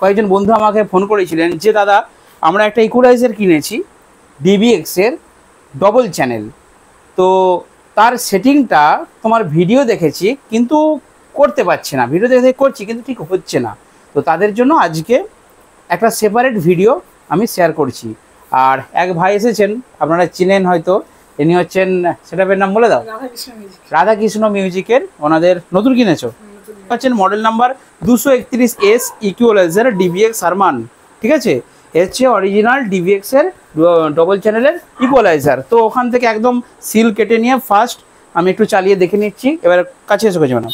কয়েকজন বন্ধু আমাকে ফোন করেছিলেন যে দাদা আমরা একটা ইকুয়ালাইজার কিনেছি DBX এর ডবল চ্যানেল, তো তার সেটিংটা তোমার ভিডিও দেখেছি কিন্তু করতে পারছি না, ভিডিও দেখে করছি কিন্তু ঠিক হচ্ছে না। তো তাদের জন্য আজকে একটা সেপারেট ভিডিও আমি শেয়ার করছি। আর এক ভাই এসেছেন, আপনারা চিনেন হয়তো, ইনি হচ্ছেন, সেটআপের নাম বলে দাও, রাধাকৃষ্ণ মিউজিকের, ওনাদের নতুন কিনেছো হচ্ছেন model number 231S equaliser DBX আরমান, ঠিক আছে। এর হচ্ছে অরিজিনাল DBX এর ডবল চ্যানেলের ইকুয়ালাইজার। তো ওখান থেকে একদম সিল কেটে নিয়ে ফার্স্ট আমি একটু চালিয়ে দেখে নিচ্ছি, এবার কাছে এসে গেছে ম্যাডাম।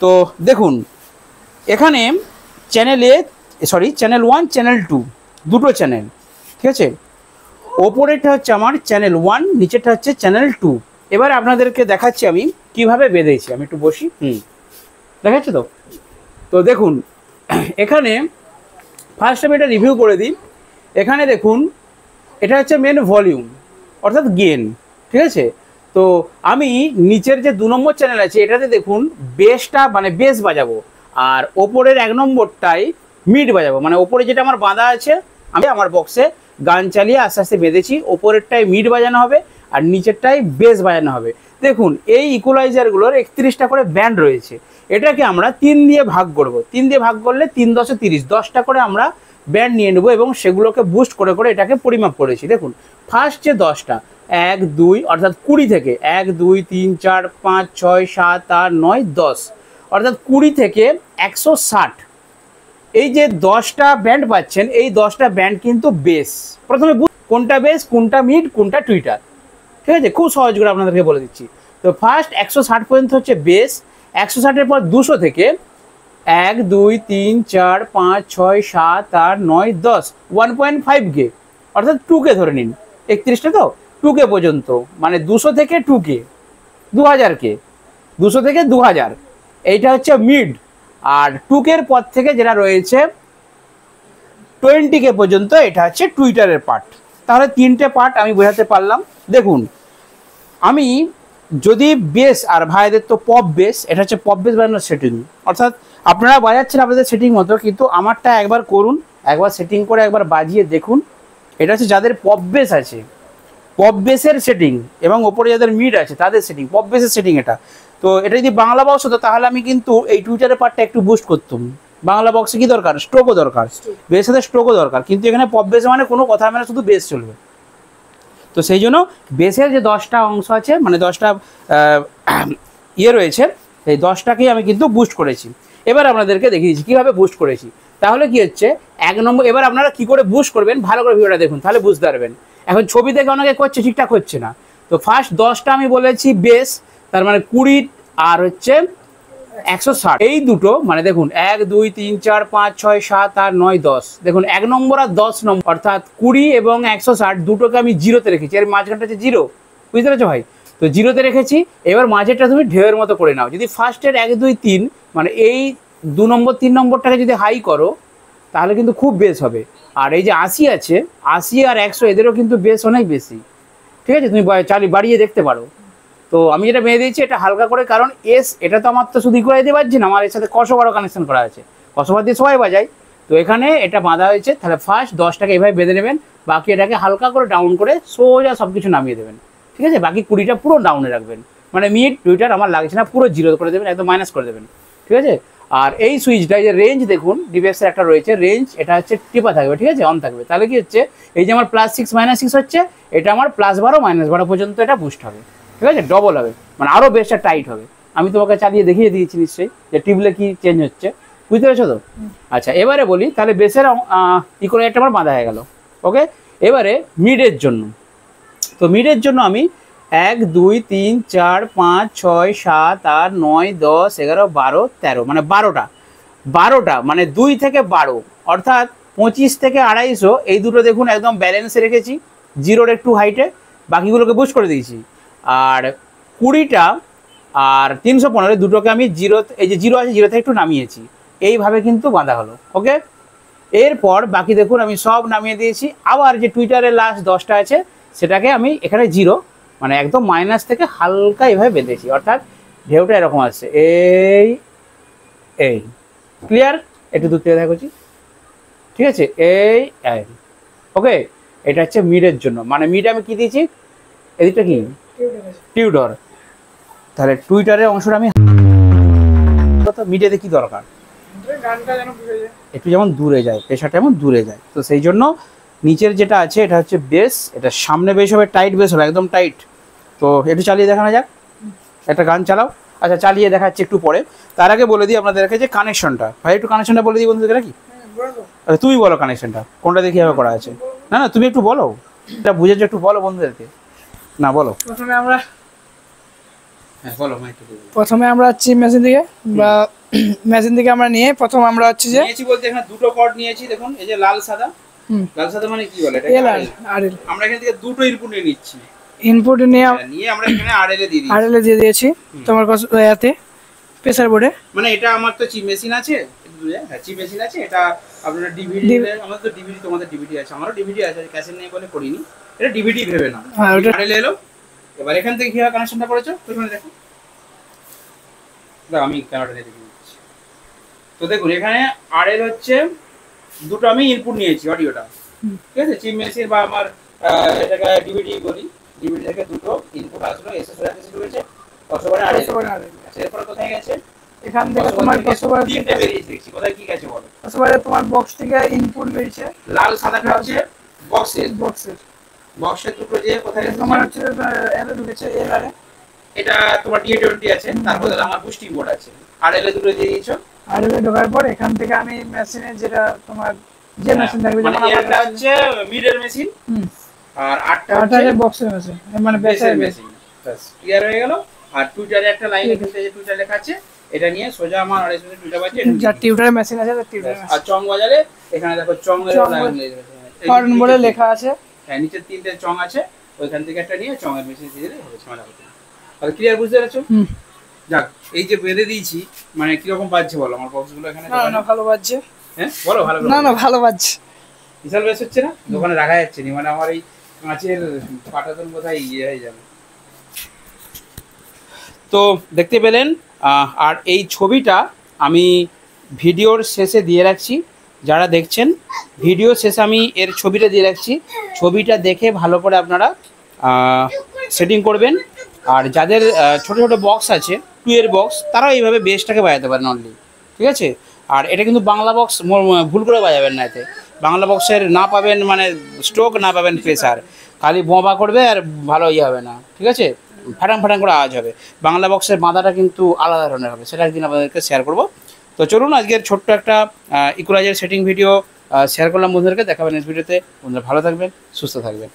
তো দেখুন এখানে চ্যানেল 1 চ্যানেল 2 দুটো চ্যানেল, ঠিক আছে। ওপরেরটা হচ্ছে আমার চ্যানেল 1, নিচেরটা হচ্ছে চ্যানেল 2। এবার আপনাদেরকে দেখাচ্ছি আমি কিভাবে বেঁধেছি। আমি একটু বসি, দেখাচ্ছি তো। তো দেখুন এখানে ফার্স্ট আমি এটা রিভিউ করে দিই। এখানে দেখুন এটা হচ্ছে মেন ভলিউম অর্থাৎ গেন, ঠিক আছে। তো আমি নিচের যে 2 নম্বর চ্যানেল আছে এটাতে দেখুন বেসটা মানে বেস বাজাবো, আর ওপরের 1 নম্বরটাই মিড বাজাবো। মানে ওপরে যেটা আমার বাঁধা আছে আমি আমার বক্সে গান চালিয়ে আস্তে আস্তে বেঁধেছি, ওপরেরটাই মিড বাজানো হবে আর নিচেরটাই বেস বাজানো হবে। দেখুন এই ইকুয়ালাইজারগুলোর 31টা করে ব্যান্ড রয়েছে, এটাকে আমরা 3 দিয়ে ভাগ করব। 3 দিয়ে ভাগ করলে 3 10 30, 10টা করে আমরা ব্যান্ড নিয়ে নেবো এবং সেগুলোকে বুস্ট করে করে এটাকে পরিমাপ করেছি। দেখুন ফার্স্ট যে 10টা 1 2 অর্থাৎ 20 থেকে 1 2 3 4 5 6 7 8 9 10 অর্থাৎ 20 থেকে 160, এই যে 10টা ব্যান্ড পাচ্ছেন, এই 10টা ব্যান্ড কিন্তু বেস। প্রথমে কোনটা বেস, কোনটা মিড, কোনটা টুইটার, ঠিক আছে। খুব সহজ করে আপনাদেরকে বলে দিচ্ছি। তো ফার্স্ট 160 পর্যন্ত হচ্ছে বেস, 160-এর পর 200 থেকে 1 2 3 4 5 6 7 8 9 10 1.5K অর্থাৎ 2K ধরে নিন, 31টা তো 2K পর্যন্ত, মানে 200 থেকে 2K 2000K, 200 থেকে 2000, এইটা হচ্ছে মিড। আর 2K-র পর থেকে যেটা রয়েছে 20K পর্যন্ত, এটা হচ্ছে টুইটারের পার্ট। তাহলে 3টে পার্ট আমি বোঝাতে পারলাম। দেখুন আমি যদি বেস, আর ভাইদের তো পপ বেস, এটা হচ্ছে পপ বেস বাজানোর সেটিং, অর্থাৎ আপনারা বাজাচ্ছেন আপনাদের সেটিং মতো, কিন্তু আমারটা একবার করুন, একবার সেটিং করে একবার বাজিয়ে দেখুন। এটা হচ্ছে যাদের পপ বেস আছে, পপ বেসের সেটিং, এবং ওপরে যাদের মিড আছে তাদের সেটিং, পপ বেসের সেটিং এটা। তো এটা যদি বাংলা বক্স হতো তাহলে আমি কিন্তু এই টুইটারের পার্টটা একটু বুস্ট করতাম। বাংলা বক্সে কি দরকার, স্ট্রোকও দরকার, বেসের সাথে স্ট্রোকও দরকার, কিন্তু এখানে পপ বেস মানে কোনো কথা মানে শুধু বেস চলবে। তো সেই জন্য বেসের যে 10টা অংশ আছে, মানে 10টা ইয়ে রয়েছে, এই 10টাকেই আমি কিন্তু বুস্ট করেছি। এবার আপনাদেরকে দেখিয়ে দিচ্ছি কীভাবে বুস্ট করেছি। তাহলে কি হচ্ছে 1 নম্বর, এবার আপনারা কি করে বুস্ট করবেন ভালো করে ভিডিওটা দেখুন, তাহলে বুঝতে পারবেন। এখন ছবি দেখে অনেকে করছে, ঠিকঠাক হচ্ছে না। তো ফার্স্ট 10টা আমি বলেছি বেস, তার মানে 20 আর হচ্ছে 160, এই দুটো মানে দেখুন 1 2 3 4 5 6 7 8 9 10, দেখুন 1 নম্বর আর 10 নম্বর অর্থাৎ 20 এবং 160 দুটোকে আমি জিরোতে রেখেছি, আর মাঝখানটা হচ্ছে জিরো, বুঝতে পেরেছো ভাই। তো জিরোতে রেখেছি। এবার মাঝেরটা তুমি ঢেউয়ের মতো করে নাও। যদি ফার্স্টের 1 2 3 মানে এই 2 নম্বর 3 নম্বরটাকে যদি হাই করো তাহলে কিন্তু খুব বেস হবে। আর এই যে 80 আছে, 80 আর 100 এদেরও কিন্তু বেস অনেক বেশি, ঠিক আছে। তুমি বাড়িয়ে দেখতে পারো। তো আমি যেটা বেঁধে দিয়েছি এটা হালকা করে, কারণ এটা তো আমার তো শুধু ইকুয়াল দিতে পারছি না, আমার এর সাথে কসোবারও কানেকশন করা আছে, কসোবার দিয়ে সবাই বাজায়। তো এখানে এটা বাঁধা হয়েছে। তাহলে ফার্স্ট 10টাকে এইভাবে বেঁধে নেবেন, বাকি এটাকে হালকা করে ডাউন করে সোজা সব কিছু নামিয়ে দেবেন, ঠিক আছে। বাকি 20টা পুরো ডাউনে রাখবেন, মানে মিড টুইটার আমার লাগছে না, পুরো জিরো করে দেবেন, একদম মাইনাস করে দেবেন, ঠিক আছে। আর এই সুইচটা, এই যে রেঞ্জ দেখুন DBX-এর একটা রয়েছে রেঞ্জ, এটা হচ্ছে টিপা থাকবে, ঠিক আছে, অন থাকবে। তাহলে কি হচ্ছে এই যে আমার +6 -6 হচ্ছে, এটা আমার +12 -12 পর্যন্ত এটা বুস্ট হবে, ঠিক আছে, ডবল হবে, মানে আরও বেসটা টাইট হবে। আমি তোমাকে চালিয়ে দেখিয়ে দিয়েছি নিশ্চয়ই যে টিপলে কি চেঞ্জ হচ্ছে, বুঝতে পেরেছো তো। আচ্ছা এবারে বলি, তাহলে বেসের ইকুয়ালাইজারটা আমার বাঁধা হয়ে গেল, ওকে। এবারে মিডের জন্য, তো মিডের জন্য আমি 1 2 3 4 5 6 7 8 9 10 11 12 13, মানে 12টা মানে 2 থেকে 12 অর্থাৎ 25 থেকে 250, এই দুটো দেখুন একদম ব্যালেন্সে রেখেছি, জিরোর একটু হাইটে, বাকিগুলোকে বুস্ট করে দিয়েছি। আর 20টা আর 315 দুটোকে আমি জিরো, এই যে জিরো আছে জিরো থেকে একটু নামিয়েছি, এইভাবে কিন্তু বাঁধা হলো, ওকে। এরপর বাকি দেখুন আমি সব নামিয়ে দিয়েছি। আবার যে টুইটারের লাস্ট 10টা আছে সেটাকে আমি এখানে জিরো, মানে একদম মাইনাস থেকে হালকা এইভাবে বেঁধেছি, অর্থাৎ ঢেউটা এরকম আসছে, এই ক্লিয়ার। একটু দূর থেকে দেখাচ্ছি, ঠিক আছে, এই ওকে। এটা হচ্ছে মিডের জন্য, মানে মিডে আমি কি দিয়েছি, এদিকটা কি টিউটর, তাহলে টুইটারের অংশটা আমি মিডিয়াতে কি দরকার, একটু যেমন দূরে যায়, পেশাটা যেমন দূরে যায়। তো সেই জন্য নিচের যেটা আছে এটা হচ্ছে বেস, এটা সামনে বেস হবে, টাইট বেস হবে, একদম টাইট। তো একটু চালিয়ে দেখানো যাক, একটা গান চালাও। আচ্ছা চালিয়ে দেখাচ্ছি একটু পরে, তার আগে বলে দিই আপনাদেরকে যে কানেকশনটা, ভাই একটু কানেকশনটা বলে দিই বন্ধুদের নাকি। আচ্ছা তুমি বলো কানেকশনটা কোনটা দেখি কীভাবে করা আছে। না না তুমি একটু বলো, এটা বুঝেছো একটু বলো বন্ধুদেরকে। না বলো। প্রথমে আমরা হচ্ছে মেশিন থেকে বা মেশিন থেকে আমরা নিয়ে প্রথম আমরা হচ্ছে যে নিয়েছি বলতে এখানে দুটো কর্ড নিয়েছি, দেখুন এই যে লাল সাদা, লাল সাদা মানে কি বলে, এটা আরএল। আমরা এখান থেকে দুটো ইনপুট নিয়ে নিচ্ছি, ইনপুট নিয়ে আমরা এখানে আরএল এ দিয়ে দিই, আরএল এ দিয়ে দিয়েছি তোমার কাছে এতে প্রেসার বোর্ডে। মানে এটা আমার তো চিপ মেশিন আছে, চিপ মেশিন আছে, এটা আপনারা ডিভিডি, আমাদের তো ডিভিডি, তোমাদের ডিভিডি আছে, আমারও ডিভিডি আছে, ক্যাসেট নেই বলে করিনি, এটা ডিভিডি ভেবে না। আরএল এলো, এবার এখান থেকে কিভাবে কানেকশনটা করেছো ওইখানে দেখো, আমি ক্যামেরাটা দিয়ে দিচ্ছি। তো দেখুন এখানে আরএল হচ্ছে দুটো আমি ইনপুট নিয়েছি অডিওটা, ঠিক আছে, চিপ মেশিন বা আমার এটাকে ডিভিডি বলি, ডিভিডি থেকে দুটো ইনপুট আসলো, এসএসআর হয়েছে, কতবারে আরএল, এরপর কোথায় গেছে, এখান থেকে তোমার কতবারে তিনটে বেরিয়েছে, দেখছি কোথায় কি গেছে বলো। কতবারে তোমার বক্স থেকে ইনপুট বেরিয়েছে, লাল সাদাটা হচ্ছে বক্সের দুটো যে কোথায় তোমার হচ্ছে এল ঢুকেছে, এলআর এটা তোমার D20 আছে, তারপর আমার বুস্টিং বোর্ড আছে, আরএল এ দুটো দিয়ে দিয়েছো। আরএল এ ঢোকার পর এখান থেকে আমি মেশিনে যেটা তোমার যে মেশিন থাকবে, মানে এটা হচ্ছে মিডল মেশিন, আর আটটা বক্সের মেশিন, মানে বেসের মেশিন, বাস ক্লিয়ার হয়ে গেল। আর টুইটারে একটা লাইন এখান থেকে টুইটার লেখা আছে, এটা নিয়ে সোজা আমার আরএস এর টুইটার বাজে, যা টিউটারের মেশিন আছে, টিউটার আর চং বাজালে এখানে দেখো চং এর লাইন হর্ন বলে লেখা আছে, হ্যাঁ নিচে তিনটে চং আছে, ওইখান থেকে একটা নিয়ে চং এর মেশিন দিয়ে দিলে হবে, ঝামেলা হবে না। আর ক্লিয়ার বুঝতে পারছো? যাক, এই যে বেঁধে দিয়েছি, মানে কি রকম বাজছে বলো আমার বক্সগুলো এখানে? না ভালো বাজছে। হ্যাঁ বলো ভালো, না ভালো বাজছে, বিশাল বেশ হচ্ছে না, দোকানে রাখা যাচ্ছে না, মানে আমার এই কাঁচের পাটাতন কোথায় ইয়ে হয়ে যাবে। তো দেখতে পেলেন, আর এই ছবিটা আমি ভিডিওর শেষে দিয়ে রাখছি, যারা দেখছেন ভিডিও শেষে আমি এর ছবিটা দিয়ে রাখছি, ছবিটা দেখে ভালো করে আপনারা সেটিং করবেন। আর যাদের ছোটো ছোটো বক্স আছে, 2 এর বক্স, তারাও এইভাবে বেসটাকে বাজাতে পারেন অনলি, ঠিক আছে। আর এটা কিন্তু বাংলা বক্স, ভুল করে বাজাবেন না, এতে বাংলা বক্সের না পাবেন মানে স্ট্রোক, না পাবেন প্রেসার, খালি বোমা করবে আর ভালো ইয়ে হবে না, ঠিক আছে, ফাটাং ফাটাং করে আওয়াজ হবে। বাংলা বক্সের বাঁধাটা কিন্তু আলাদা ধরনের হবে, সেটা একদিন আপনাদেরকে শেয়ার করব। তো চলুন আজকের ছোট্ট একটা ইকুয়ালাইজার সেটিং ভিডিও শেয়ার করলাম বন্ধুদেরকে, দেখাবেন নেক্সট ভিডিওতে। বন্ধুরা ভালো থাকবেন, সুস্থ থাকবেন।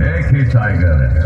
एक ही टाइगर है।